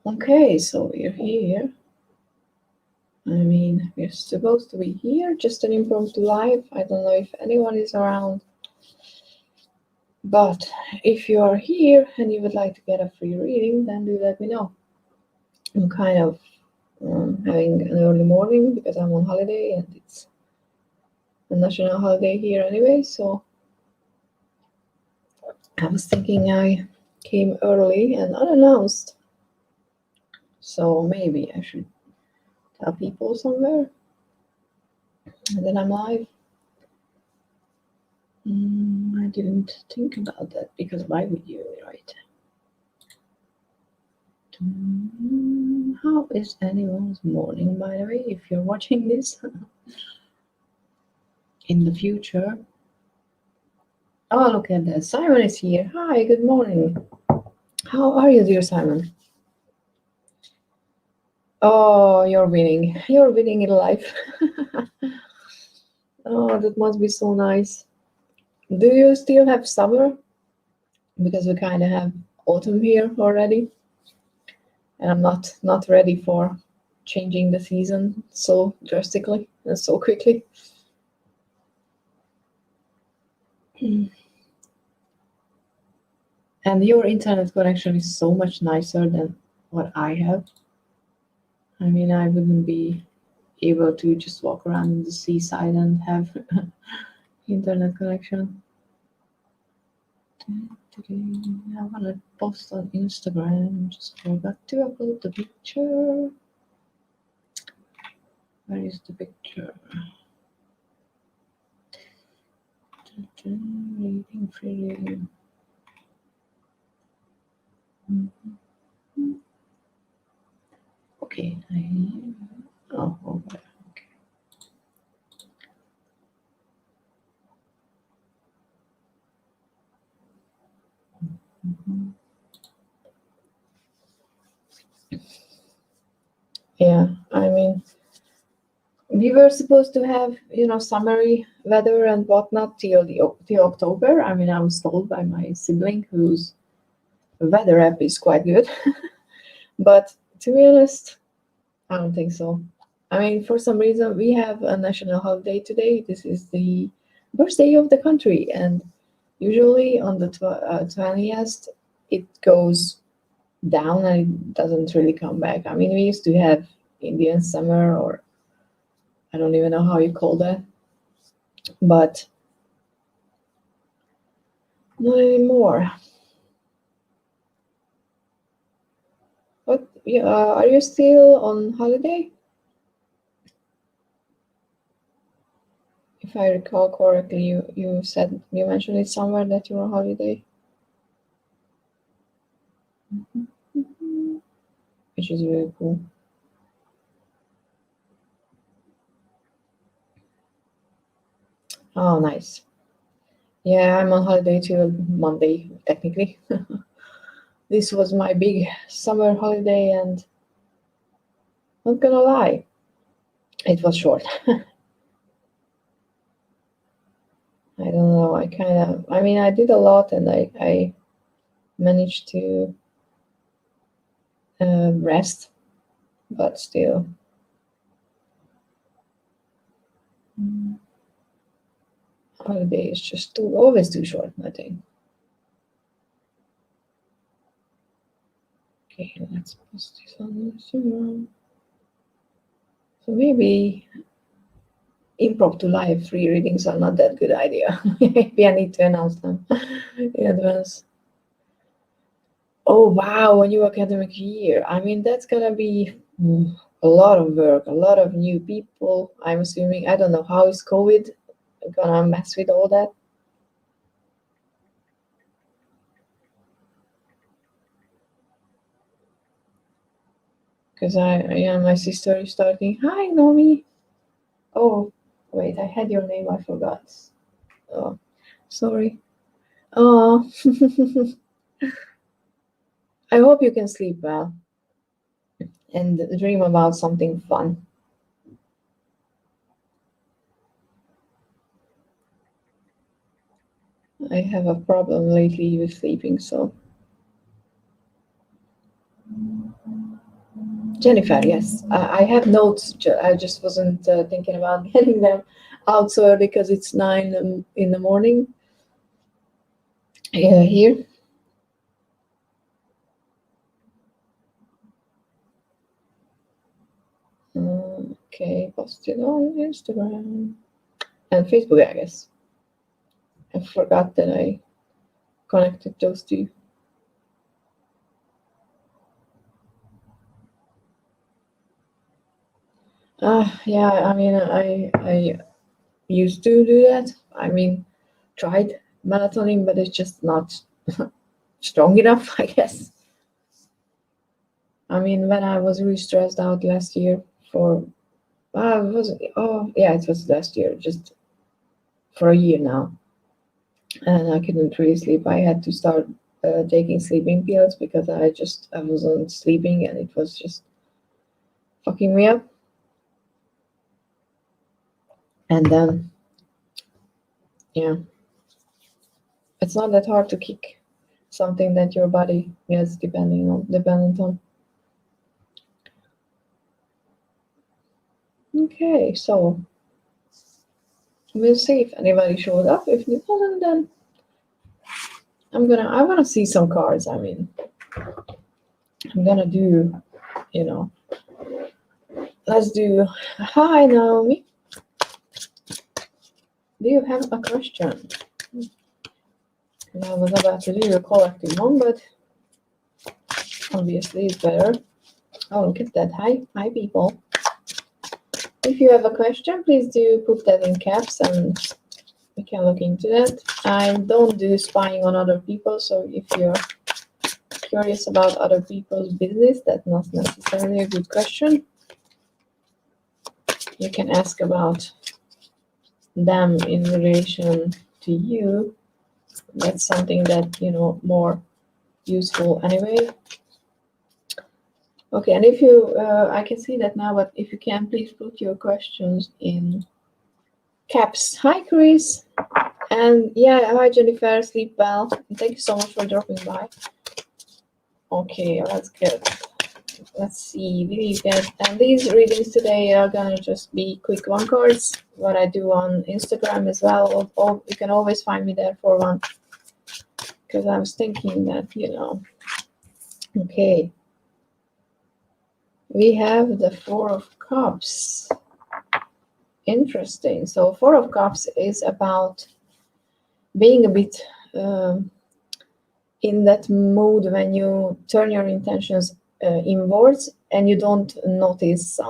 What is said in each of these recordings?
Okay, so we're here. I mean, we're supposed to be here, just an impromptu live. I don't know if anyone is around. But if you are here and you would like to get a free reading, then do let me know. I'm kind of having an early morning because I'm on holiday and it's a national holiday here anyway. So I was thinking I came early and unannounced. So maybe I should tell people somewhere and then I'm live. I didn't think about that because why would you, right? How is anyone's morning, by the way, if you're watching this in the future? Oh, look at that. Simon is here. Hi, good morning. How are you, dear Simon? Oh, you're winning. You're winning in life. Oh, that must be so nice. Do you still have summer? Because we kind of have autumn here already. And I'm not ready for changing the season so drastically and so quickly. And your internet connection is so much nicer than what I have. I mean, I wouldn't be able to just walk around the seaside and have internet connection. I want to post on Instagram. Just forgot to upload the picture. Where is the picture? Reading free. Okay. Oh, okay. Yeah, I mean, we were supposed to have, summery weather and whatnot till October. I mean, I was told by my sibling whose weather app is quite good. But to be honest, I don't think so. I mean, for some reason, we have a national holiday today. This is the birthday of the country, and usually on the 20th, it goes down and it doesn't really come back. I mean, we used to have Indian summer, or I don't even know how you call that, but not anymore. What? Are you still on holiday? If I recall correctly, you mentioned it somewhere that you're on holiday, which is really cool. Oh, nice. Yeah, I'm on holiday till Monday, technically. This was my big summer holiday, and not gonna lie, it was short. I don't know. I mean, I did a lot, and I managed to rest, but still. Holiday is just always too short, I think. Okay, let's post this on Instagram. So maybe impromptu live free readings are not that good idea. Maybe I need to announce them in advance. Oh wow, a new academic year. I mean, that's gonna be a lot of work, a lot of new people. I'm assuming. I don't know how is COVID gonna mess with all that. Because yeah, my sister is starting. Hi, Nomi. Oh, wait, I had your name. I forgot. Oh, sorry. Oh, I hope you can sleep well and dream about something fun. I have a problem lately with sleeping, so Jennifer, yes. I have notes. I just wasn't thinking about getting them out so early because it's 9 in the morning here. Okay, posted on Instagram and Facebook, I guess. I forgot that I connected those two. Yeah, I mean, I used to do that. I mean, tried marathoning, but it's just not strong enough, I guess. I mean, when I was really stressed out last year for, it was last year, just for a year now, and I couldn't really sleep. I had to start taking sleeping pills because I wasn't sleeping, and it was just fucking me up. And then, yeah, it's not that hard to kick something that your body is dependent on. Okay, so we'll see if anybody showed up. If you doesn't, then I wanna see some cards. I mean, I'm gonna do, let's do. Hi, Naomi. Do you have a question? I was about to do a collective one, but obviously it's better. Oh, look at that. Hi, people. If you have a question, please do put that in caps and we can look into that. I don't do spying on other people, so if you're curious about other people's business, that's not necessarily a good question. You can ask about them in relation to you. That's something that, more useful anyway. Okay, and if you, I can see that now, but if you can, please put your questions in caps. Hi, Chris. And yeah, hi, Jennifer. Sleep well. And thank you so much for dropping by. Okay, let's see. We get, and these readings today are gonna just be quick one cards. What I do on Instagram as well. Or you can always find me there for one. Because I was thinking that, Okay. We have the Four of Cups. Interesting. So Four of Cups is about being a bit in that mood when you turn your intentions inwards and you don't notice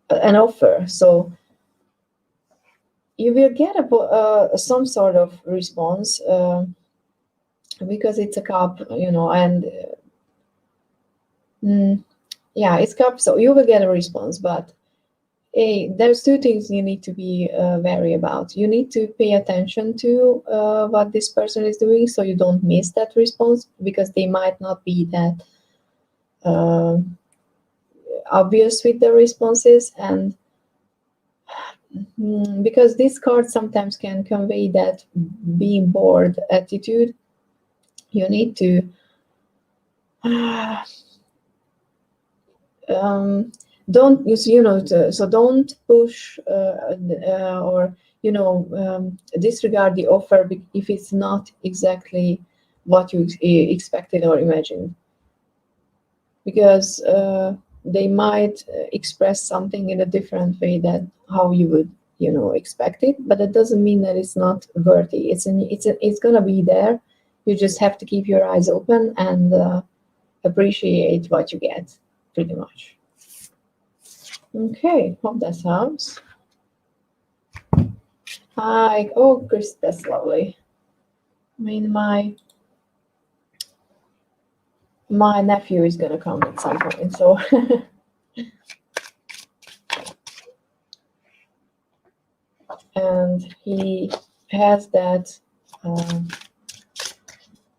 an offer. So you will get some sort of response because it's a cup, and yeah, it's cup. So you will get a response, but there's two things you need to be wary about. You need to pay attention to what this person is doing so you don't miss that response, because they might not be that obvious with the responses, and because this card sometimes can convey that being bored attitude. You need to don't so don't push or disregard the offer if it's not exactly what you expected or imagined, because they might express something in a different way than how you would expect it, but it doesn't mean that it's not worthy. It's gonna be there. You just have to keep your eyes open and appreciate what you get, pretty much. Okay, hope that helps. Hi. Oh, Chris, that's lovely. I mean, my nephew is gonna come at some point, so and he has that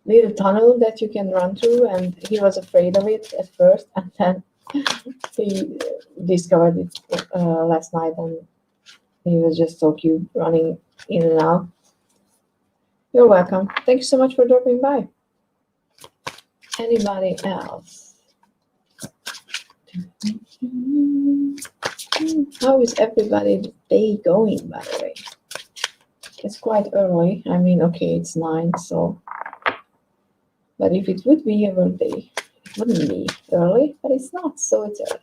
little tunnel that you can run through, and he was afraid of it at first, and then he discovered it last night, and he was just so cute running in and out. You're welcome. Thank you so much for dropping by. Anybody else? How is everybody's day going, by the way? It's quite early. I mean, okay, it's 9, so. But if it would be a birthday, it wouldn't be early, but it's not, so it's early.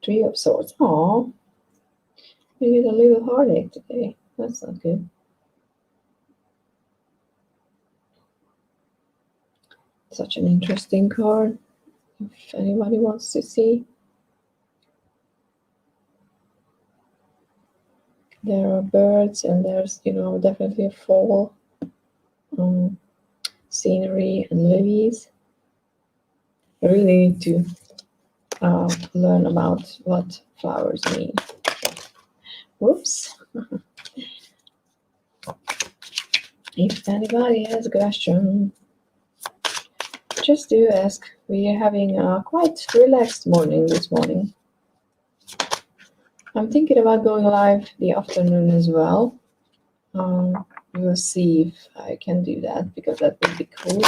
Three of Swords. Oh, you get a little heartache today. That's not good. Such an interesting card. If anybody wants to see. There are birds and there's, definitely a fall scenery and lilies. I really need to learn about what flowers mean. Whoops. If anybody has a question, just do ask. We are having a quite relaxed morning this morning. I'm thinking about going live the afternoon as well. We'll see if I can do that because that would be cool.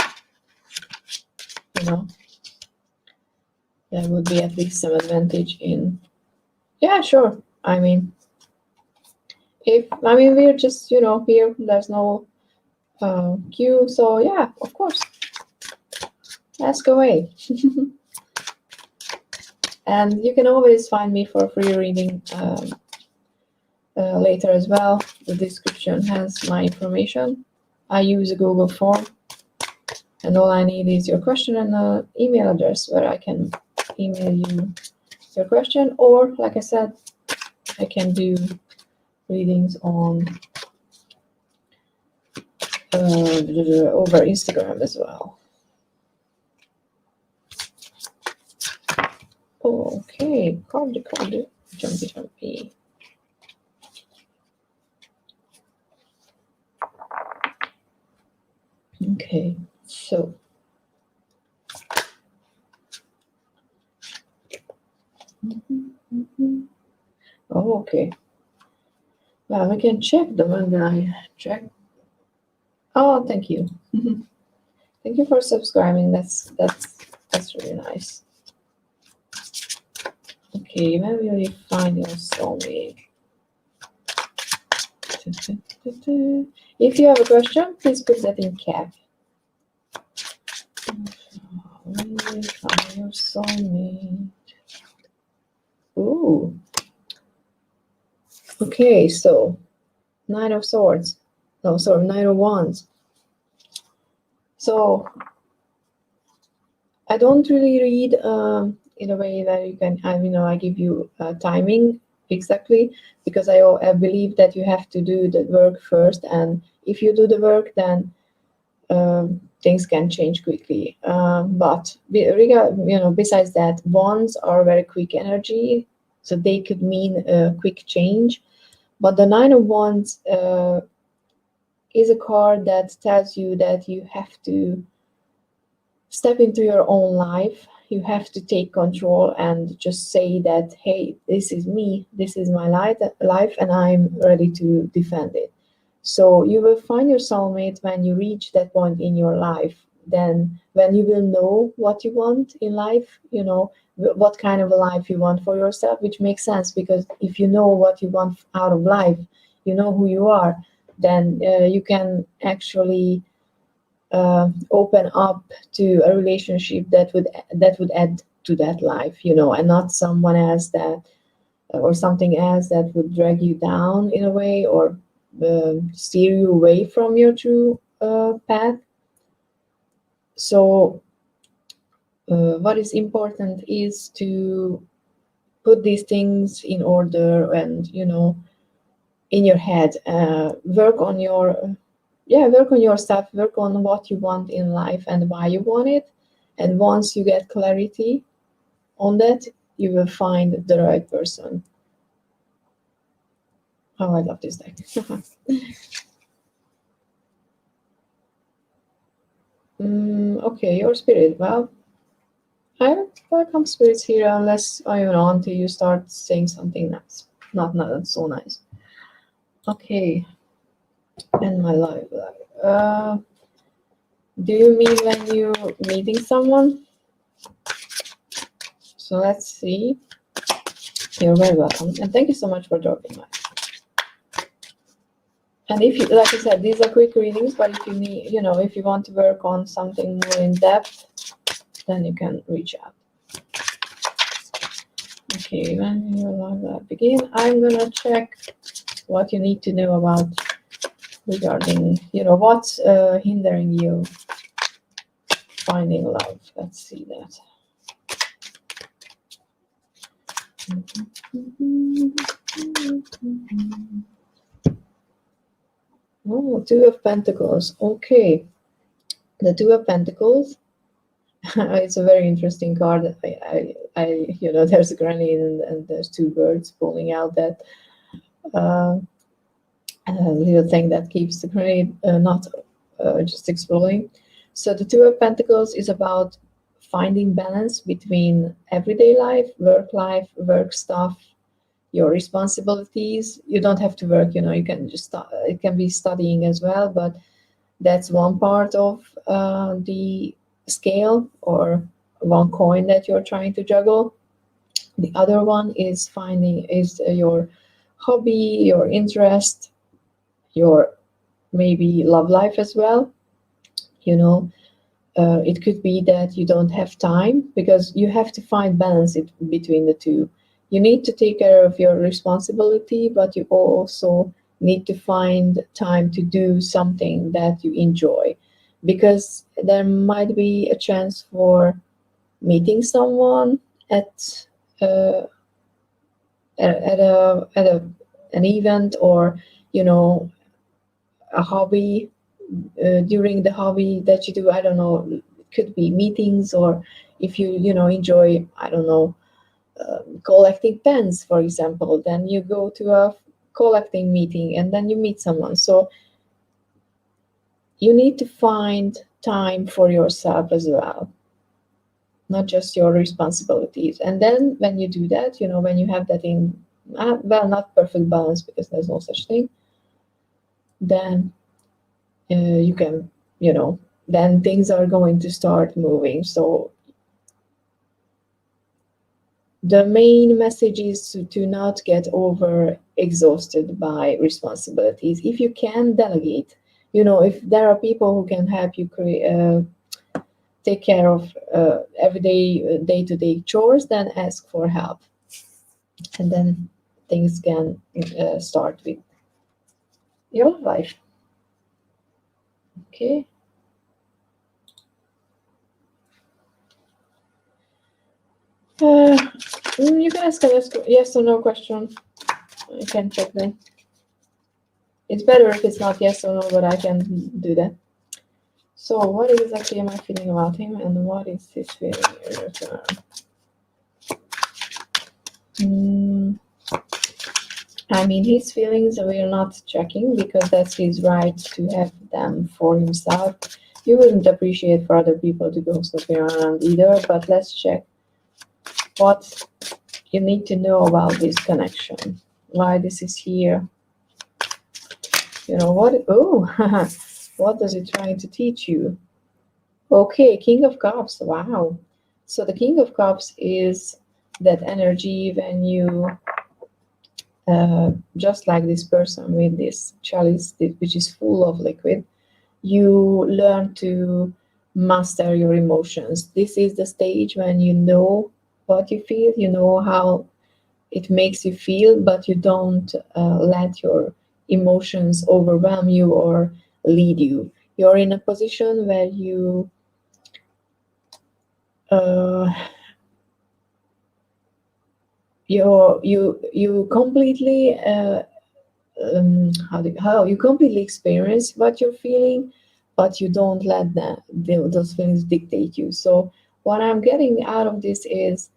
There would be at least some advantage in. Yeah, sure. I mean, we're just here. There's no queue, so yeah, of course. Ask away. And you can always find me for free reading later as well. The description has my information. I use a Google form, and all I need is your question and an email address where I can email you your question, or like I said, I can do readings on over Instagram as well. Okay, jumpy. Okay, so oh, okay. Well, we can check them and then I check. Oh, thank you. Thank you for subscribing. That's really nice. Okay, when will you find your soulmate? If you have a question, please put that in cap. When will you find your soulmate? Ooh. Okay, so Nine of Swords. No, sorry, Nine of Wands. So I don't really read in a way that you can, I give you timing exactly, because I believe that you have to do the work first, and if you do the work, then things can change quickly. But besides that, wands are very quick energy, so they could mean a quick change. But the Nine of Wands is a card that tells you that you have to step into your own life. You have to take control and just say that, hey, this is me, this is my life, and I'm ready to defend it. So you will find your soulmate when you reach that point in your life. Then when you will know what you want in life, what kind of a life you want for yourself, which makes sense, because if you know what you want out of life, you know who you are, then you can actually open up to a relationship that would add to that life, and not someone else that or something else that would drag you down in a way, or steer you away from your true path. So what is important is to put these things in order and in your head, work on yourself, work on what you want in life and why you want it. And once you get clarity on that, you will find the right person. Oh, I love this deck. Okay, your spirit. Well, I welcome spirits here unless until you start saying something nice. Not so nice. Okay, and my life. Do you mean when you meeting someone? So let's see. You're very welcome, and thank you so much for dropping by. And if you, like I said, these are quick readings, but if you need, if you want to work on something more in depth, then you can reach out. Okay, when you begin, I'm gonna check what you need to know about regarding, what's hindering you finding love. Let's see that. Oh, Two of Pentacles. Okay, the Two of Pentacles. It's a very interesting card. There's a granny and there's two birds pulling out that little thing that keeps the granny not just exploding. So the Two of Pentacles is about finding balance between everyday life, work stuff, your responsibilities. You don't have to work, you can just it can be studying as well, but that's one part of the scale or one coin that you're trying to juggle. The other one is finding your hobby, your interest, your maybe love life as well. It could be that you don't have time because you have to find balance between the two. You need to take care of your responsibility, but you also need to find time to do something that you enjoy, because there might be a chance for meeting someone at uh, at an event, or you know a hobby. During the hobby that you do, I don't know, it could be meetings, or if you enjoy, I don't know, collecting pens, for example, then you go to a collecting meeting and then you meet someone. So you need to find time for yourself as well, not just your responsibilities. And then when you do that, when you have that in well, not perfect balance, because there's no such thing, then you can, then things are going to start moving. So the main message is to not get over exhausted by responsibilities. If you can delegate, if there are people who can help you take care of everyday day-to-day chores, then ask for help, and then things can start with your life. Okay. You can ask a yes or no question. I can check that. It's better if it's not yes or no, but I can do that. So what exactly am I feeling about him, and what is his feeling in return? I mean, his feelings we're not checking, because that's his right to have them for himself. You wouldn't appreciate for other people to go snooping around either, but let's check what you need to know about this connection, why this is here. What? Oh, what is it trying to teach you? Okay, King of Cups. Wow. So the King of Cups is that energy when you, just like this person with this chalice, which is full of liquid, you learn to master your emotions. This is the stage when you know what you feel, you know how it makes you feel, but you don't let your emotions overwhelm you or lead you. You're in a position where uh, you completely how you completely experience what you're feeling, but you don't let those feelings dictate you. So what I'm getting out of this is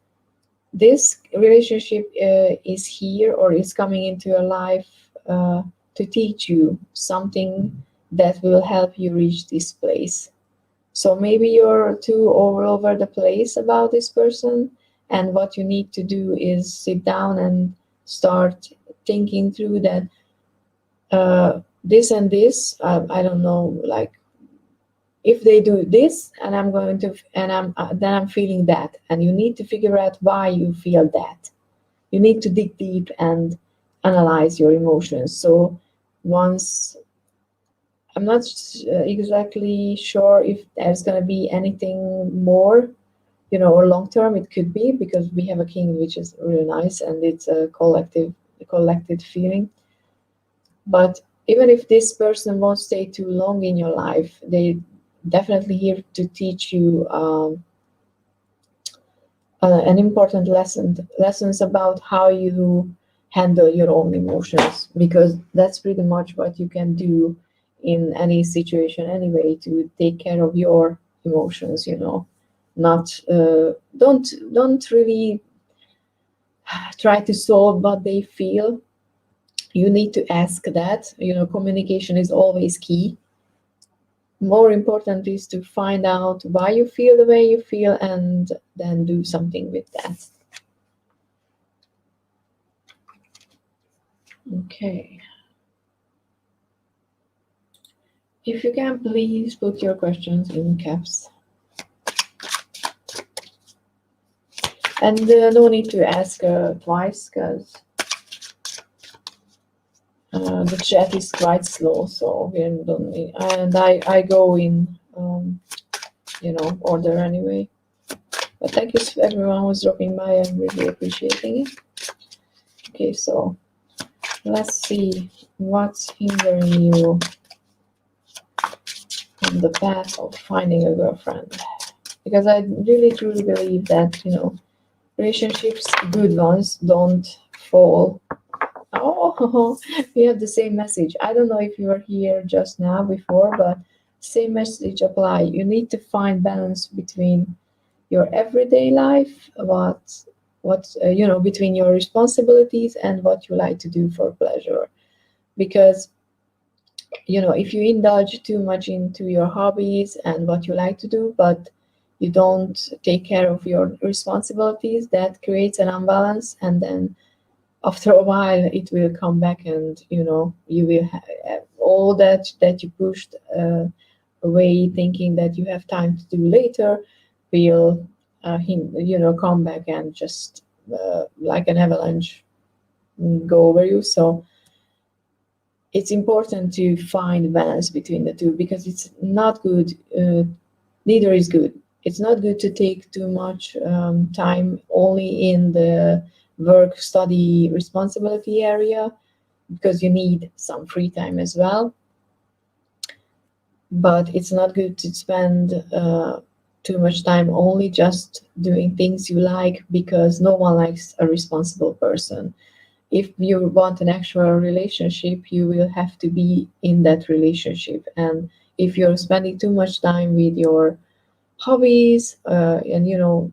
this relationship is here, or is coming into your life to teach you something that will help you reach this place. So maybe you're too all over the place about this person, and what you need to do is sit down and start thinking through that this and this, I don't know, like if they do this and I'm going to, and I'm then I'm feeling that, and you need to figure out why you feel that. You need to dig deep and analyze your emotions. So once, I'm not exactly sure if there's going to be anything more, or long term. It could be, because we have a king, which is really nice, and it's a collected feeling. But even if this person won't stay too long in your life, they definitely here to teach you an important lessons about how you handle your own emotions, because that's pretty much what you can do in any situation anyway, to take care of your emotions. Not don't really try to solve what they feel. You need to ask that. Communication is always key. More important is to find out why you feel the way you feel, and then do something with that. Okay. If you can, please put your questions in caps. And no need to ask twice, because the chat is quite slow, so we don't need, and I go in order anyway. But thank you to everyone who's dropping by. I'm really appreciating it. Okay, so let's see what's hindering you on the path of finding a girlfriend. Because I really truly believe that, relationships, good ones, don't fall. Oh, we have the same message. I don't know if you were here just now before, but same message apply. You need to find balance between your everyday life, between your responsibilities and what you like to do for pleasure. Because if you indulge too much into your hobbies and what you like to do, but you don't take care of your responsibilities, that creates an imbalance, and then after a while it will come back, and you will have all that you pushed away thinking that you have time to do later, will come back and just like an avalanche go over you. So it's important to find balance between the two, because it's not good, neither is good. It's not good to take too much time only in the work, study, responsibility area, because you need some free time as well. But it's not good to spend too much time only just doing things you like, because no one likes a responsible person. If you want an actual relationship, you will have to be in that relationship. And if you're spending too much time with your hobbies and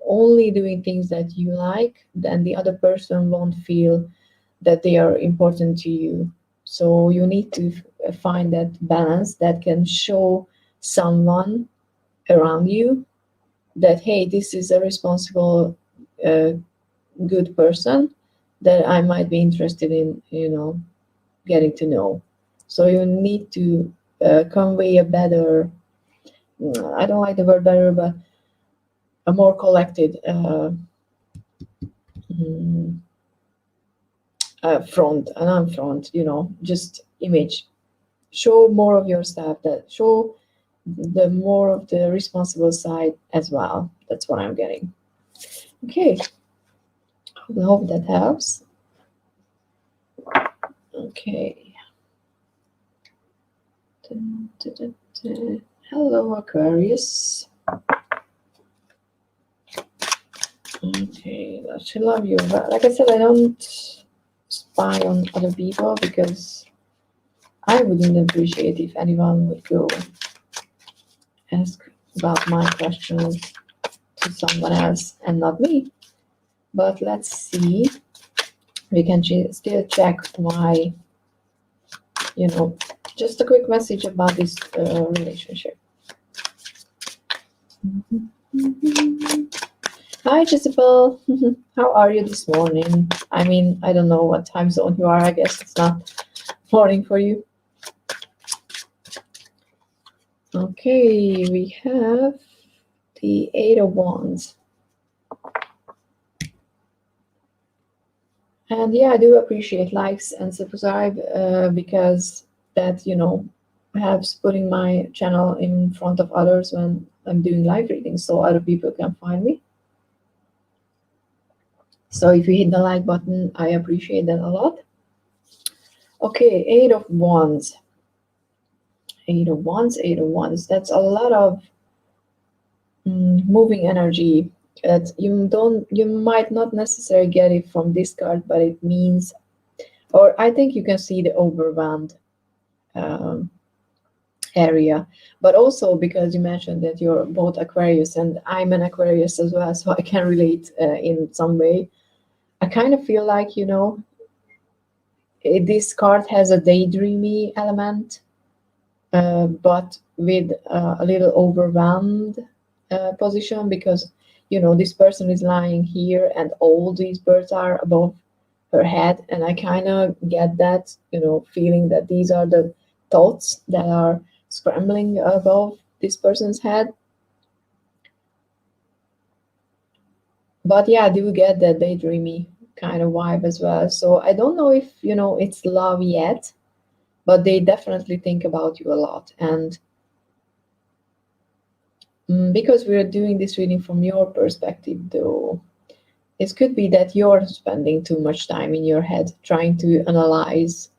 only doing things that you like, then the other person won't feel that they are important to you. So you need to find that balance that can show someone around you that, hey, this is a responsible, good person that I might be interested in, getting to know. So you need to convey a better, I don't like the word better, but a more collected mm, front, an front, just image. Show more of your stuff, that show the more of the responsible side as well. That's what I'm getting. Okay, I hope that helps. Okay. Hello, Aquarius. Okay, I love you. But like I said, I don't spy on other people, because I wouldn't appreciate if anyone would go ask about my questions to someone else and not me. But let's see. We can still check why, just a quick message about this relationship. Hi, Jezebel. How are you this morning? I mean, I don't know what time zone you are. I guess it's not morning for you. Okay, we have the Eight of Wands. And yeah, I do appreciate likes and subscribe because that, helps putting my channel in front of others when I'm doing live readings so other people can find me. So if you hit the like button, I appreciate that a lot. Okay, Eight of Wands. Eight of Wands, Eight of Wands. That's a lot of moving energy. That you might not necessarily get it from this card, but it means, or I think you can see the overwhelmed um, area, but also because you mentioned that you're both Aquarius and I'm an Aquarius as well, so I can relate in some way. I kind of feel like, this card has a daydreamy element, but with a little overwhelmed position because, this person is lying here and all these birds are above her head. And I kind of get that, feeling that these are the thoughts that are scrambling above this person's head. But yeah, I do get that daydreamy kind of vibe as well. So I don't know if, it's love yet, but they definitely think about you a lot. And because we're doing this reading from your perspective, though, it could be that you're spending too much time in your head trying to analyze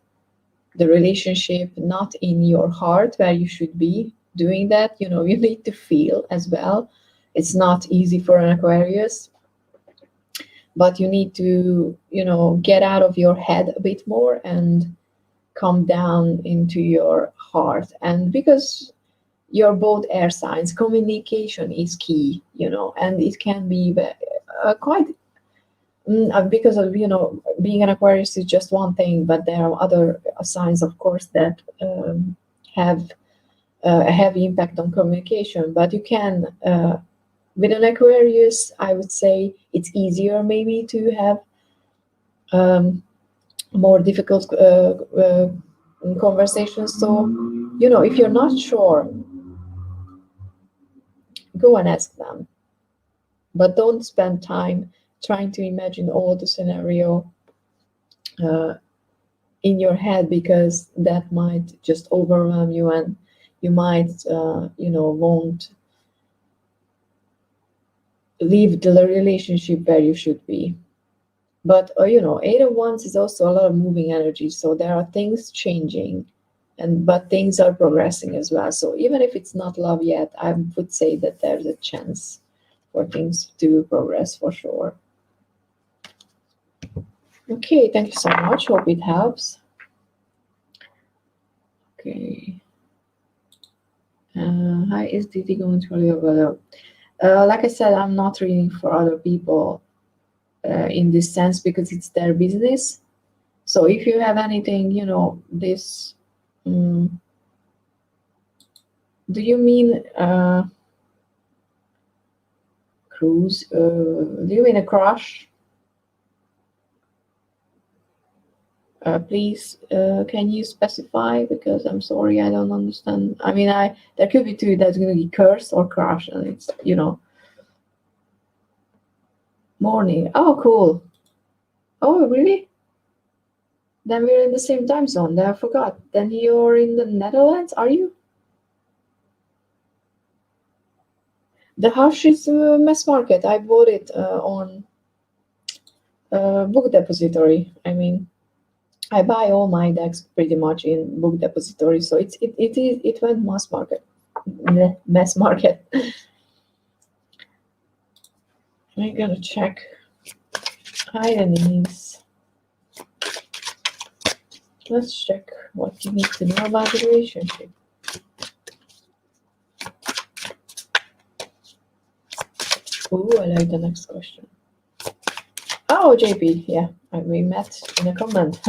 the relationship, not in your heart where you should be doing that. You need to feel as well. It's not easy for an Aquarius, but you need to, get out of your head a bit more and come down into your heart. And because you're both air signs, communication is key, and it can be quite because of, being an Aquarius is just one thing, but there are other signs, of course, that have a heavy impact on communication. But you can, with an Aquarius, I would say it's easier maybe to have more difficult conversations. So, if you're not sure, go and ask them. But don't spend time trying to imagine all the scenario uh, in your head, because that might just overwhelm you and you might, won't leave the relationship where you should be. But, Eight of Wands is also a lot of moving energy. So there are things changing, but things are progressing as well. So even if it's not love yet, I would say that there's a chance for things to progress for sure. Okay, thank you so much. Hope it helps. Okay. Hi, is Didi going to your brother? Like I said, I'm not reading for other people in this sense because it's their business. So if you have anything, this. Do you mean cruise? Do you mean a crush? Please, can you specify? Because I'm sorry, I don't understand. I mean, there could be two. That's going to be curse or crush, and it's morning. Oh, cool. Oh, really? Then we're in the same time zone. Then I forgot. Then you're in the Netherlands, are you? The Hush is a mass market. I bought it on Book Depository. I mean, I buy all my decks pretty much in Book Depository, so it went mass market. Mass market. I'm gonna check. Hi, Denise. Let's check what you need to know about the relationship. Ooh, I like the next question. Oh, JP, yeah, we met in a comment.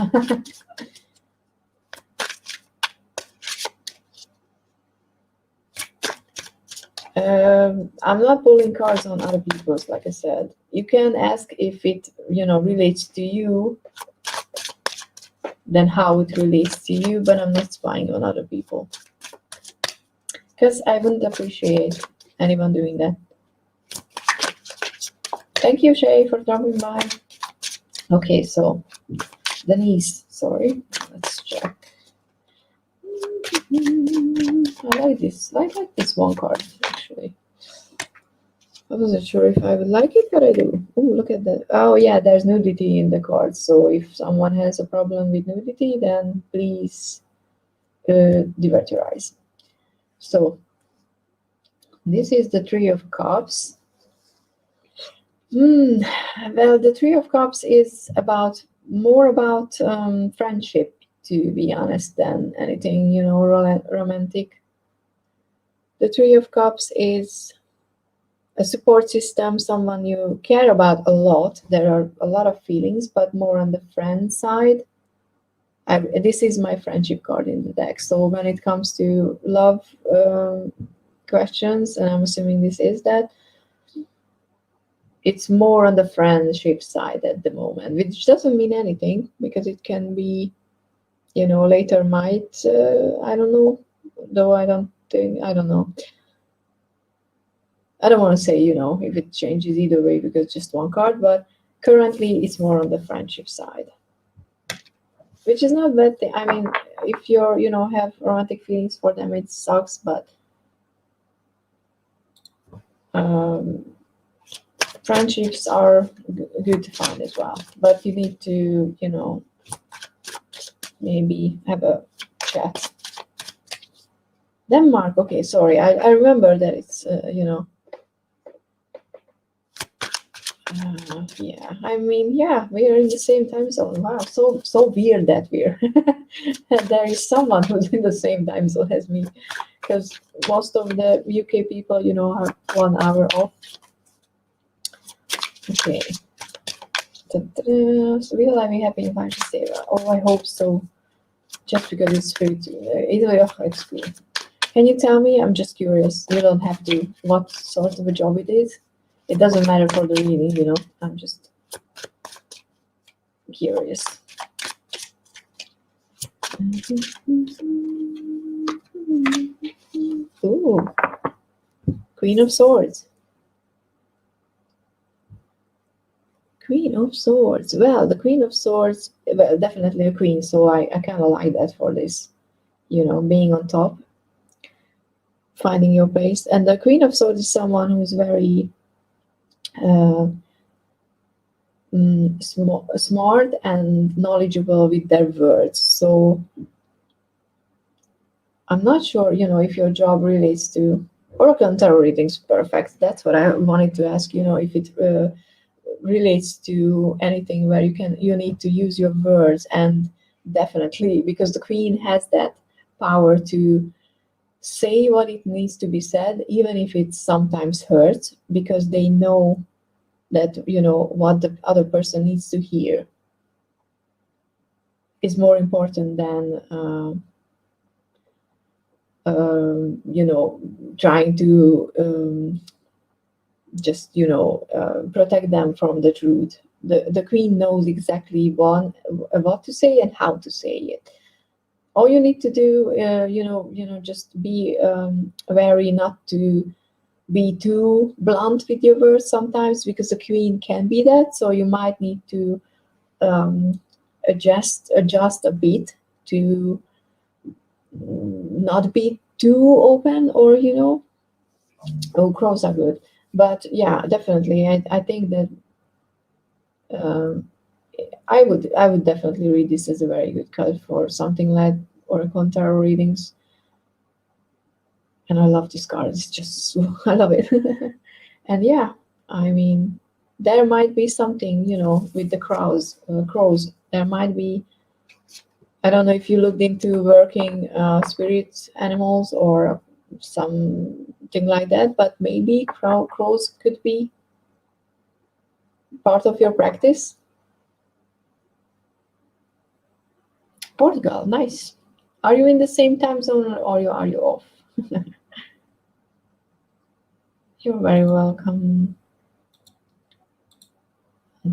I'm not pulling cards on other people's, like I said. You can ask if it, relates to you, then how it relates to you, but I'm not spying on other people. Because I wouldn't appreciate anyone doing that. Thank you, Shay, for dropping by. Okay, so Denise, sorry, let's check. I like this. I like this one card, actually. I wasn't sure if I would like it, but I do. Oh, look at that. Oh, yeah, there's nudity in the card. So if someone has a problem with nudity, then please divert your eyes. So this is the Three of Cups. Well, the Three of Cups is more about friendship, to be honest, than anything, romantic. The Three of Cups is a support system, someone you care about a lot. There are a lot of feelings, but more on the friend side. This is my friendship card in the deck. So when it comes to love questions, and I'm assuming this is that, it's more on the friendship side at the moment, which doesn't mean anything because it can be, later might, I don't know, though I don't know. I don't want to say, if it changes either way because just one card, but currently it's more on the friendship side, which is not bad thing. I mean, if you're, have romantic feelings for them, it sucks, but friendships are good to find as well. But you need to, maybe have a chat. Denmark, okay, sorry, I remember that it's, yeah, I mean, yeah, we are in the same time zone. Wow, so weird that we're there is someone who's in the same time zone as me, because most of the UK people, are 1 hour off. Okay. So will I be happy if I just say, oh, I hope so. Just because it's free to it's free. Can you tell me? I'm just curious. You don't have to. What sort of a job it is? It doesn't matter for the reading, I'm just curious. Ooh, Queen of Swords. Queen of Swords. Well, the Queen of Swords, well, definitely a queen, so I kind of like that for this, being on top, finding your place. And the Queen of Swords is someone who's very smart and knowledgeable with their words. So I'm not sure, if your job relates to Oracle and Tarot readings. Perfect. That's what I wanted to ask. If it relates to anything where you need to use your words, and definitely because the Queen has that power to say what it needs to be said, even if it sometimes hurts, because they know that what the other person needs to hear is more important than trying to just protect them from the truth. The queen knows exactly what to say and how to say it. All you need to do, just be wary not to be too blunt with your words sometimes, because the queen can be that. So you might need to adjust a bit to not be too open, or oh, crows are good. But yeah, definitely, I think that I would definitely read this as a very good card for something like Oracle Tarot readings. And I love this card. It's just I love it. And yeah, I mean, there might be something, with the crows. There might be. I don't know if you looked into working spirit animals or something like that, but maybe crows could be part of your practice. Portugal, nice. Are you in the same time zone, or are you off? You're very welcome.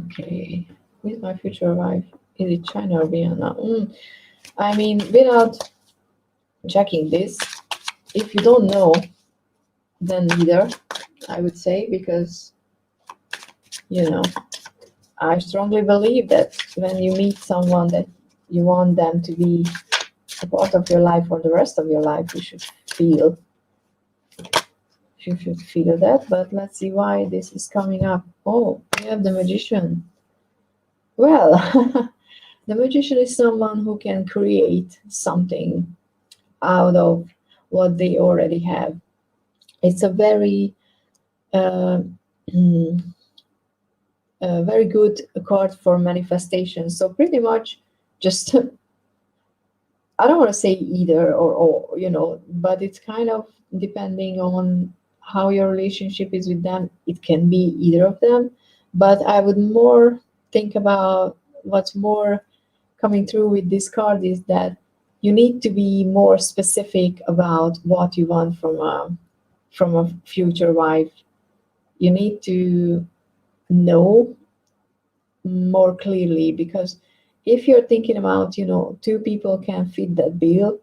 Okay, with my future wife, is it China or Vienna? I mean, without checking this, if you don't know, then neither, I would say, because, you know, I strongly believe that when you meet someone that you want them to be a part of your life for the rest of your life, feel you should feel that. But let's see why this is coming up. Oh, we have the magician. Well, the magician is someone who can create something out of what they already have. It's a uh, a very good card for manifestation. So pretty much just I don't want to say either or but it's kind of depending on how your relationship is with them. It can be either of them, but I would more think about what's more coming through with this card is that you need to be more specific about what you want from a future wife. You need to know more clearly, because if you're thinking about, two people can fit that bill,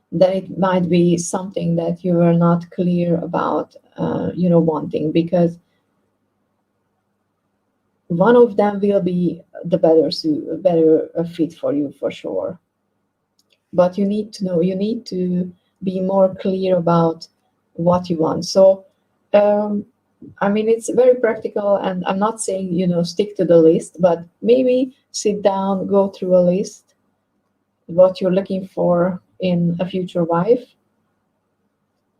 then it might be something that you are not clear about, wanting, because one of them will be the better fit for you for sure. But you need to be more clear about what you want. So, um, I mean, it's very practical, and I'm not saying, stick to the list, but maybe sit down, go through a list, what you're looking for in a future wife,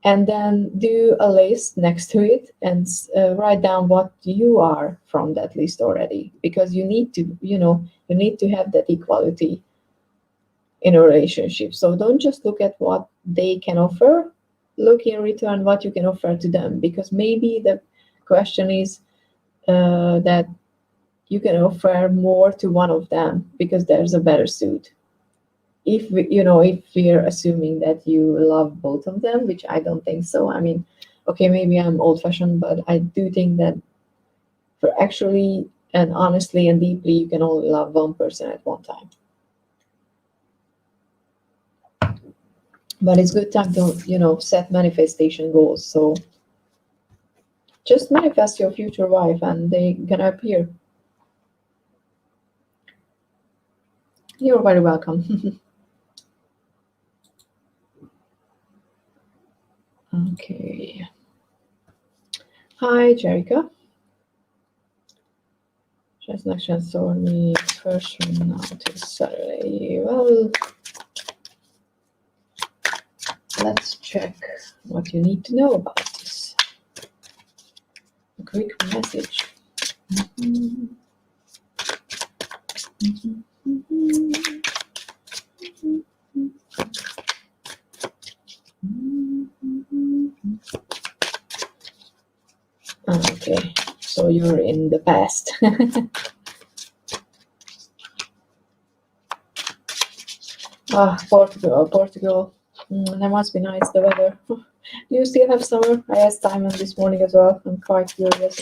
and then do a list next to it and write down what you are from that list already, because you need to have that equality in a relationship. So don't just look at what they can offer, look in return what you can offer to them, because maybe the question is that you can offer more to one of them because there's a better suit. If we're assuming that you love both of them, which I don't think so. I mean, okay, maybe I'm old fashioned, but I do think that for actually and honestly and deeply, you can only love one person at one time. But it's good time to, set manifestation goals. So just manifest your future wife and they gonna appear. You're very welcome. Okay. Hi, Jerica. Transaction sold me first from now to Saturday. Well, let's check what you need to know about this. A quick message. Mhm. Mhm. Mhm. Okay, so you're in the past. Portugal. That must be nice, the weather. Do you still have summer? I asked Simon this morning as well. I'm quite curious.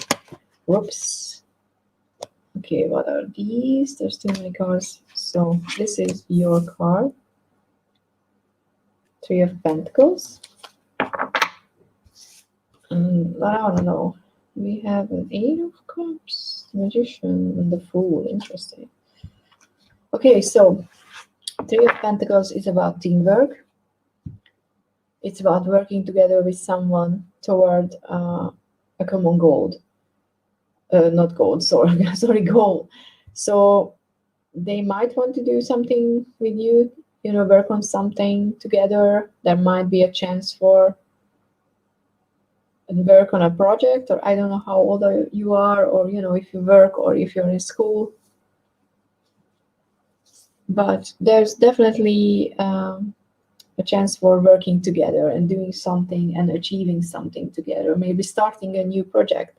Whoops. Okay, what are these? There's too many cards. So this is your card. Three of Pentacles. And I don't know. We have an Eight of Cups, Magician, and the Fool. Interesting. Okay, so Three of Pentacles is about teamwork. It's about working together with someone toward a common goal. Not goal, sorry, sorry, goal. So they might want to do something with you, work on something together. There might be a chance for work on a project, or I don't know how old you are, or if you work or if you're in school. But there's definitely a chance for working together and doing something and achieving something together. Maybe starting a new project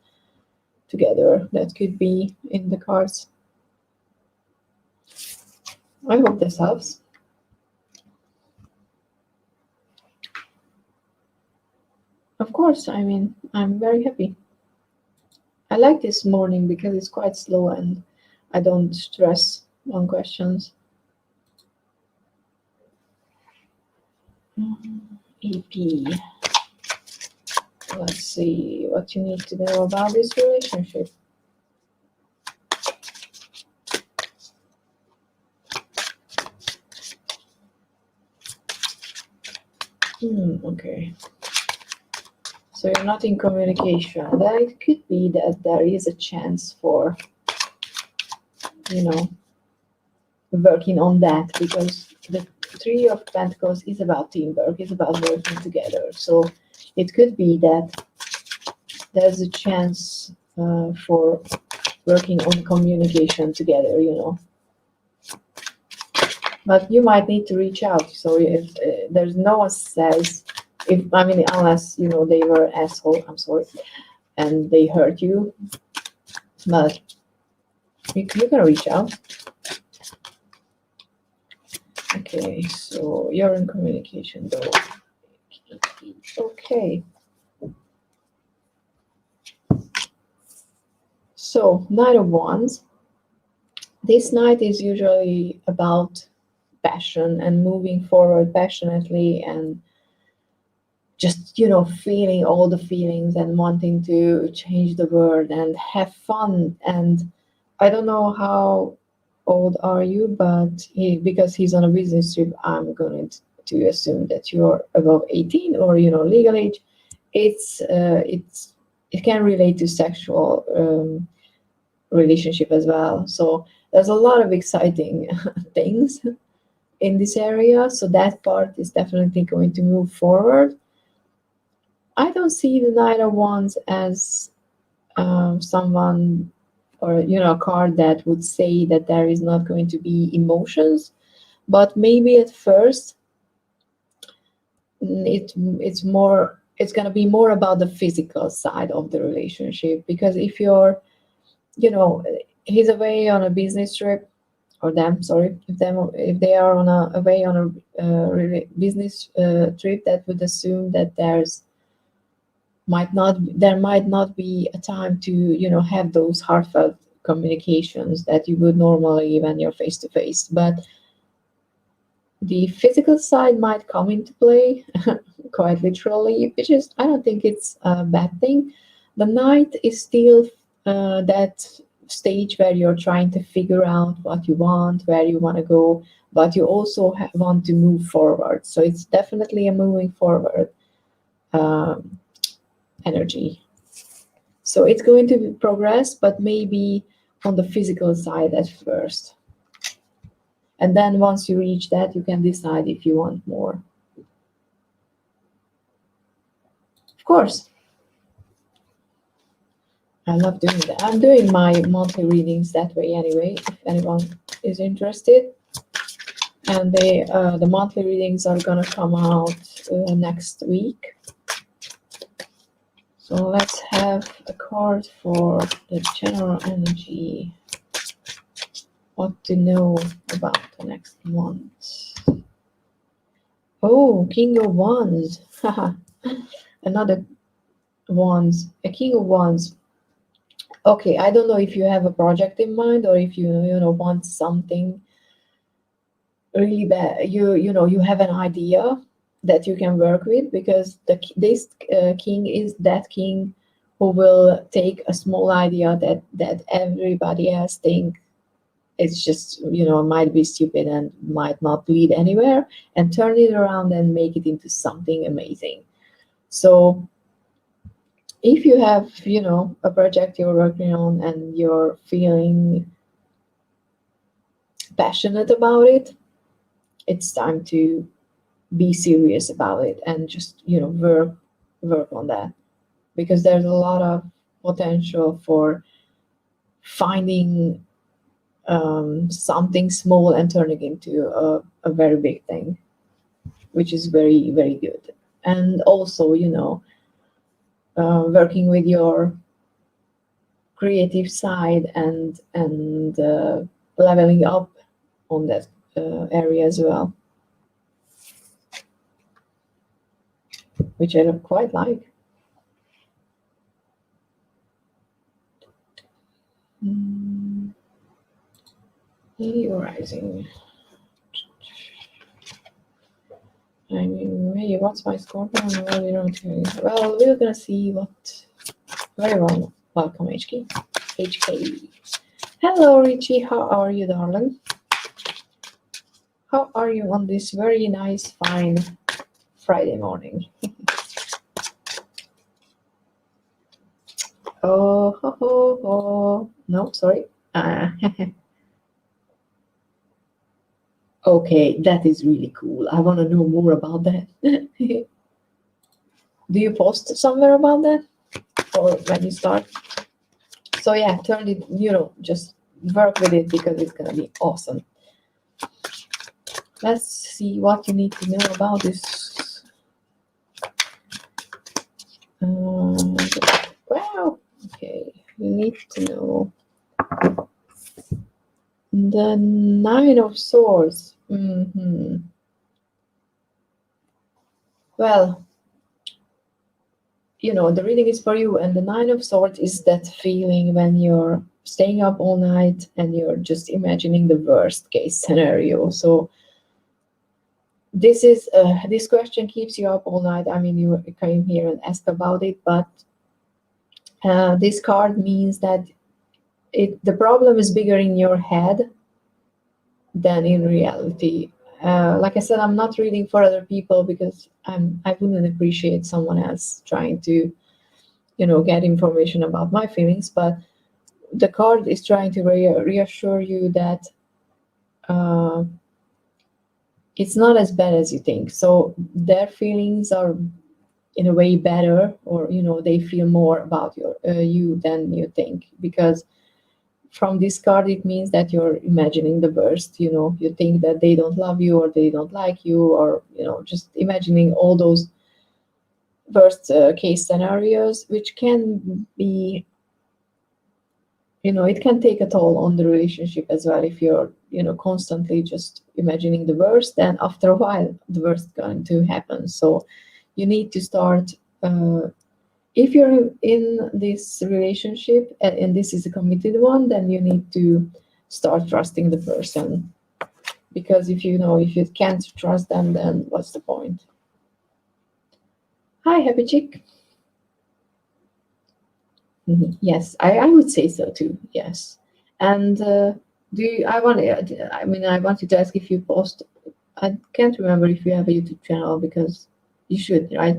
together. That could be in the cards. I hope this helps. Of course, I mean, I'm very happy. I like this morning because it's quite slow and I don't stress on questions. EP. Let's see what you need to know about this relationship. Okay. So you're not in communication. That it could be that there is a chance for, you know, working on that because the Three of Pentacles is about teamwork, is about working together. So it could be that there's a chance for working on communication together, But you might need to reach out. So if there's no one says, if I mean, unless they were asshole, I'm sorry, and they hurt you, but you can reach out. Okay, so you're in communication though. Okay. So, Knight of Wands. This night is usually about passion and moving forward passionately and just, feeling all the feelings and wanting to change the world and have fun. And I don't know how old are you, but because he's on a business trip, I'm going to assume that you're above 18 or, legal age. It can relate to sexual relationship as well. So there's a lot of exciting things in this area. So that part is definitely going to move forward. I don't see the Knight of Wands as someone or a card that would say that there is not going to be emotions, but maybe at first it's going to be more about the physical side of the relationship, because if you're he's away on a business trip, or them, sorry, if they are on away on a business trip, that would assume that there might not be a time to have those heartfelt communications that you would normally when you're face to face. But the physical side might come into play quite literally, which is, I don't think it's a bad thing. The night is still that stage where you're trying to figure out what you want, where you want to go, but you also want to move forward. So it's definitely a moving forward energy. So it's going to progress, but maybe on the physical side at first. And then once you reach that, you can decide if you want more. Of course. I love doing that. I'm doing my monthly readings that way anyway, if anyone is interested. And the monthly readings are gonna come out next week. So let's have a card for the general energy. What to know about the next month. Oh, King of Wands. Another Wands. A King of Wands. Okay, I don't know if you have a project in mind or if you want something really bad. You have an idea that you can work with, because this king is that king who will take a small idea that everybody else think it's just might be stupid and might not lead anywhere, and turn it around and make it into something amazing. So if you have a project you're working on and you're feeling passionate about it, it's time to be serious about it and just work on that, because there's a lot of potential for finding something small and turning into a very big thing, which is very, very good. And also working with your creative side and leveling up on that area as well, which I quite like. Leo rising. I mean, hey, what's my Scorpio? Well, we don't really. Well, we're gonna see what. Very well. Welcome, HK. HK. Hello, Richie. How are you, darling? How are you on this very nice, fine Friday morning? Oh, ho, ho, ho. No, sorry. Okay, that is really cool. I want to know more about that. Do you post somewhere about that? Or when you start? So yeah, turn it, just work with it because it's gonna be awesome. Let's see what you need to know about this. Wow. Okay, you need to know the Nine of Swords. Well, the reading is for you, and the Nine of Swords is that feeling when you're staying up all night and you're just imagining the worst case scenario. So this question keeps you up all night. I mean, you came here and asked about it, but this card means that the problem is bigger in your head than in reality. Like I said, I'm not reading for other people because I wouldn't appreciate someone else trying to, get information about my feelings. But the card is trying to reassure you that it's not as bad as you think. So their feelings are in a way better, or they feel more about you than you think, because from this card it means that you're imagining the worst. You think that they don't love you or they don't like you, or just imagining all those worst case scenarios, which can be, it can take a toll on the relationship as well. If you're constantly just imagining the worst, then after a while the worst is going to happen. So you need to start, if you're in this relationship and this is a committed one, then you need to start trusting the person, because if you can't trust them, then what's the point? Hi, happy chick. Yes, I would say so too. Yes. And I wanted to ask if you post. I can't remember if you have a YouTube channel, because you should, right?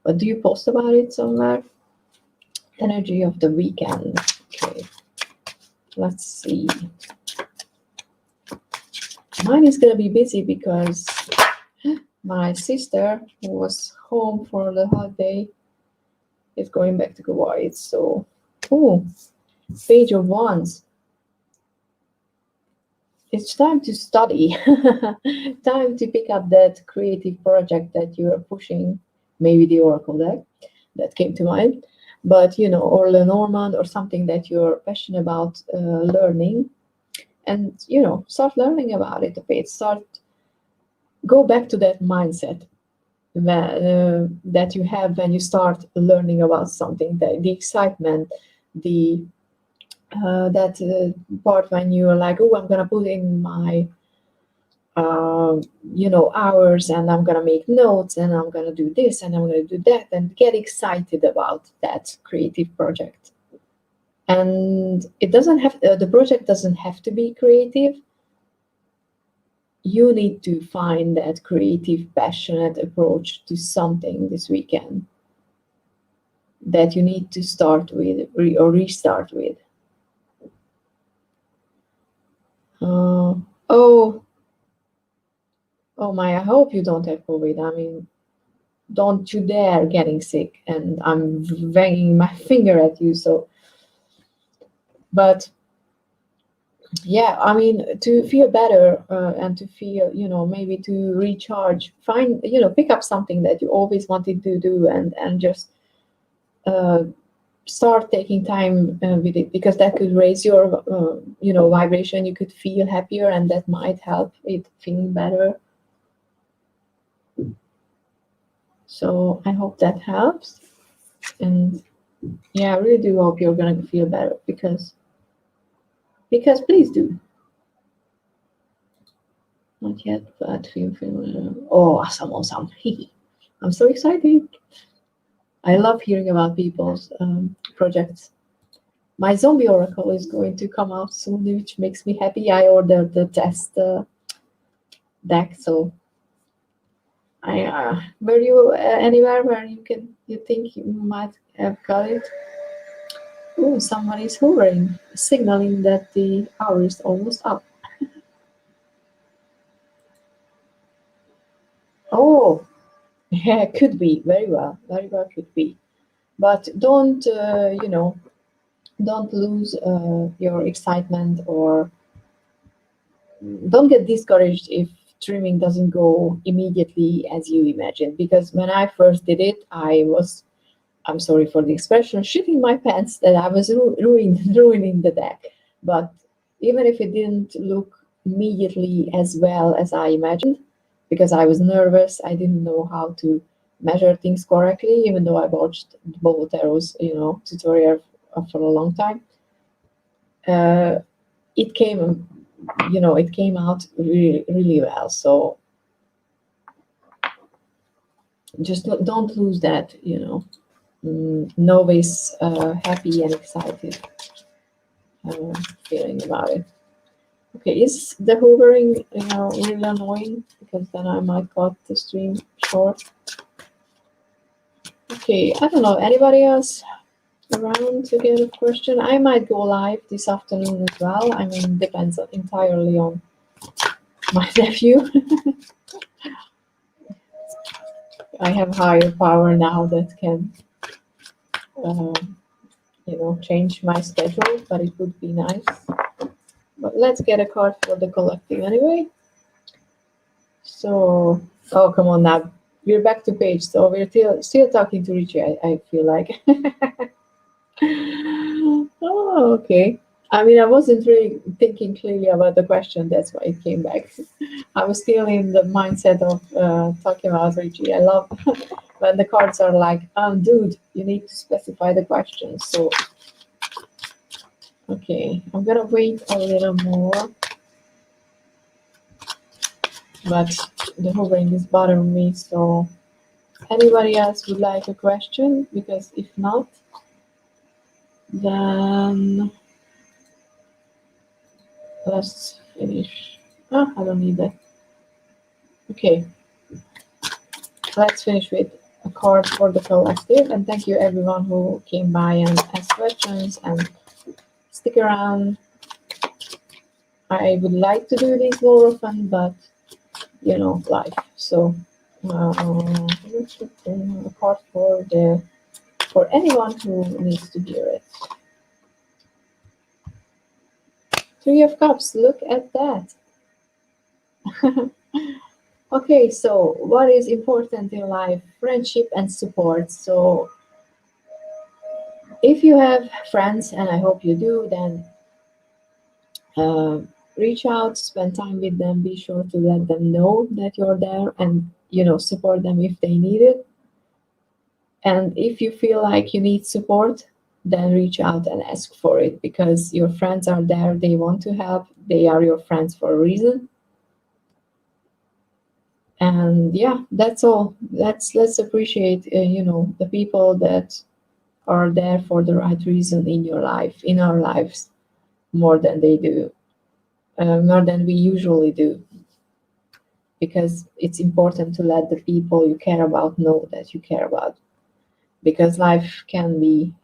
But do you post about it somewhere? Energy of the weekend. Okay. Let's see. Mine is gonna be busy because my sister, who was home for the holiday, is going back to Kuwait. So, Page of Wands. It's time to study. Time to pick up that creative project that you are pushing. Maybe the Oracle deck that came to mind, but or Lenormand, or something that you're passionate about learning, and start learning about it a bit. Go back to that mindset that you have when you start learning about something. The excitement, that part when you're like, oh, I'm gonna put in my hours, and I'm gonna make notes, and I'm gonna do this, and I'm gonna do that, and get excited about that creative project. And it doesn't have the project doesn't have to be creative. You need to find that creative, passionate approach to something this weekend that you need to start with or restart with. Oh my, I hope you don't have COVID. I mean, don't you dare getting sick, and I'm banging my finger at you. So, but yeah, I mean, to feel better and to feel, maybe to recharge, pick up something that you always wanted to do, and just start taking time with it, because that could raise your, vibration. You could feel happier, and that might help it feeling better. So I hope that helps. And yeah, I really do hope you're going to feel better, because please do. Not yet, but oh, awesome, awesome. I'm so excited. I love hearing about people's projects. My zombie oracle is going to come out soon, which makes me happy. I ordered the test deck, so I were you anywhere where you think you might have got it? Oh, someone is hovering, signaling that the hour is almost up. Oh, yeah, could be very well could be. But don't don't lose your excitement, or don't get discouraged if streaming doesn't go immediately as you imagine. Because when I first did it, I was, I'm sorry for the expression, shitting my pants that I was ruining the deck. But even if it didn't look immediately as well as I imagined, because I was nervous, I didn't know how to measure things correctly, even though I watched Bobo Taro's, tutorial for a long time. It came, it came out really, really well. So just don't lose that, always happy and excited feeling about it. Okay, is the hovering, really annoying? Because then I might cut the stream short. Okay, I don't know. Anybody else around to get a question? I might go live this afternoon as well. I mean, depends entirely on my nephew. I have higher power now that can, change my schedule, but it would be nice. But let's get a card for the collective anyway. So, oh, come on now. We're back to page, so we're still talking to Richie, I feel like. Oh, okay. I mean, I wasn't really thinking clearly about the question. That's why it came back. I was still in the mindset of talking about Richie. I love when the cards are like, dude, you need to specify the question. So, okay, I'm gonna wait a little more. But the hovering is bothering me, so anybody else would like a question? Because if not, then let's finish. Oh, I don't need that. Okay, let's finish with a card for the collective, and thank you everyone who came by and asked questions and stick around. I would like to do these more often, but life. So a card for anyone who needs to hear it. Three of Cups, look at that. Okay, so what is important in life? Friendship and support. So if you have friends, and I hope you do, then reach out, spend time with them, be sure to let them know that you're there, and support them if they need it. And if you feel like you need support, then reach out and ask for it, because your friends are there, they want to help, they are your friends for a reason. And yeah, that's all. Let's appreciate the people that are there for the right reason in your life, in our lives, more than they do, more than we usually do, because it's important to let the people you care about know that you care about, because life can be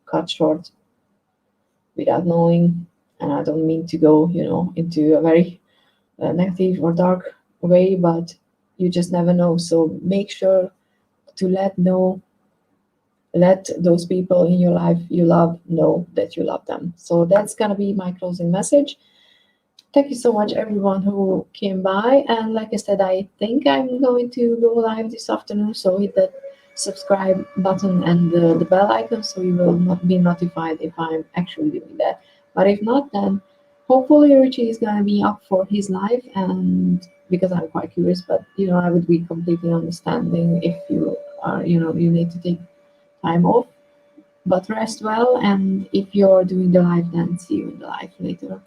cut short without knowing. And I don't mean to go into a very negative or dark way, but you just never know. So make sure to let those people in your life you love know that you love them. So that's gonna be my closing message. Thank you so much everyone who came by, and like I said, I think I'm going to go live this afternoon, so hit that subscribe button and the bell icon so you will not be notified if I'm actually doing that. But if not, then hopefully Richie is gonna be up for his live, and because I'm quite curious, but I would be completely understanding if you are you need to take time off, but rest well. And if you're doing the live, then see you in the live later.